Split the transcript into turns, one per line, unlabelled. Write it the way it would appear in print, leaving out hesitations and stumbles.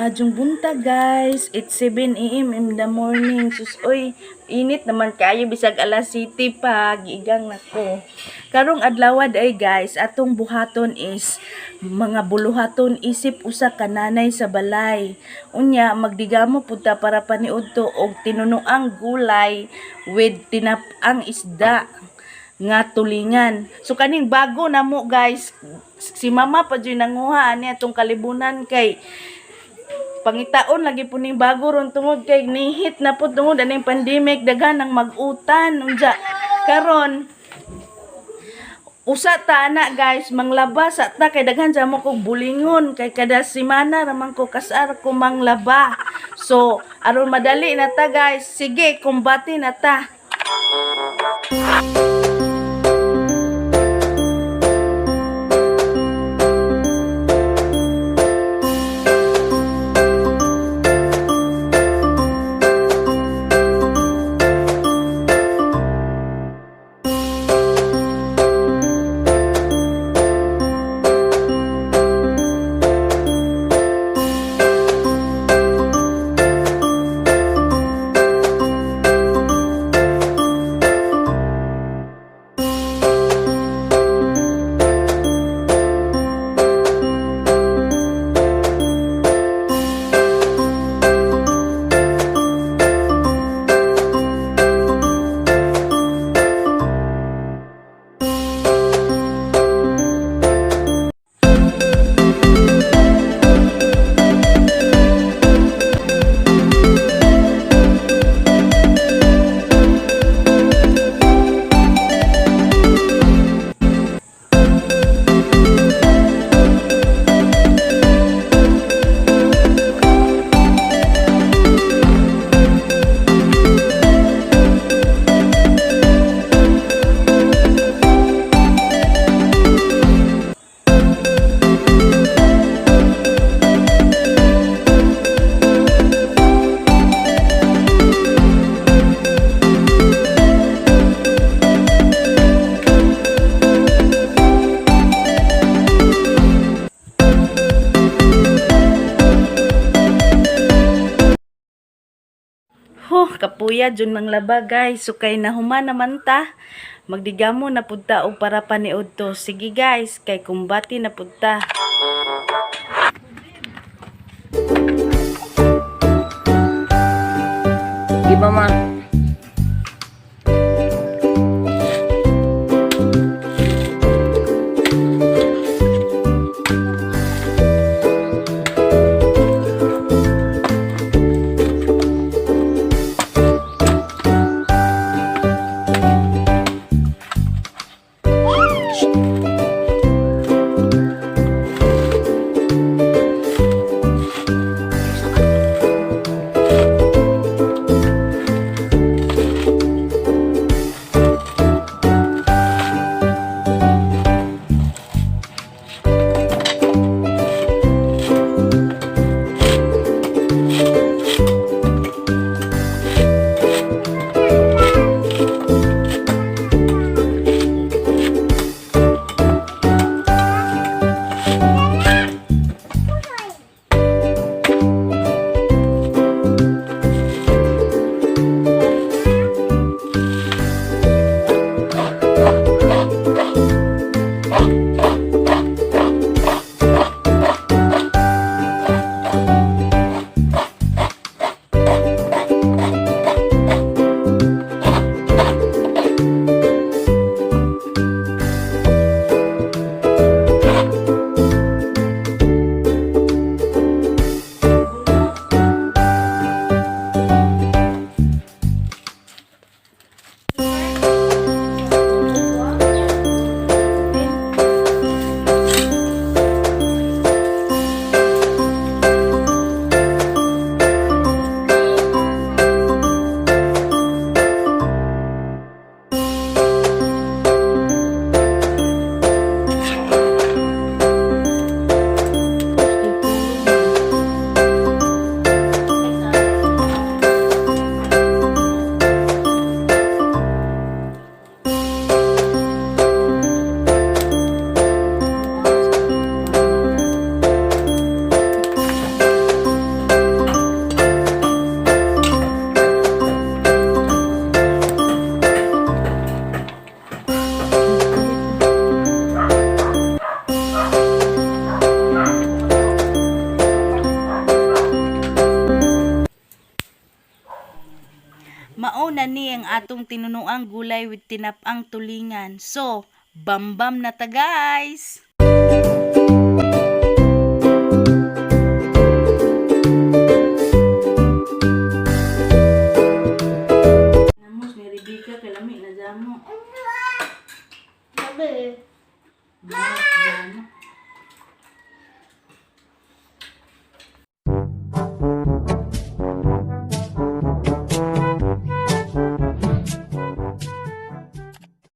Maadjong buntag guys. It's 7 a.m. in the morning. Sus, oy, init naman kayo bisag alas 7 pa. Giigang nako. Karong adlawad ay guys, atong buhaton is mga buluhaton isip usa ka nanay sa balay. Unya magdigamo pud ta para paniudto og tinunoang gulay with tinap-ang isda nga tulingan. So kaning bago na mo guys, si mama pa dyan nanguha ani atong kalibunan kay pangitaon lagi po ning bago ron tungod kay nihit na po tungod aning pandemic daghan ang mag-utan unja karon usa ta na guys manglaba sa ta kay daghan sa mo kog bulingon kay kada semana ramang ko kasar ko manglaba. So aron madali na ta guys, sige kumbati na ta. Kapuya jud manglaba guys. So kay nahuman naman ta, magdigamo na pud ta og para paniudto. Sige guys, kay kumbati na pud ta.
Di ba ma?
atong tinunuang gulay with tinapang tulingan. So, bambam na ta guys! Namos, ni Rebecca, kalami na damo.
Sabi.
Damo.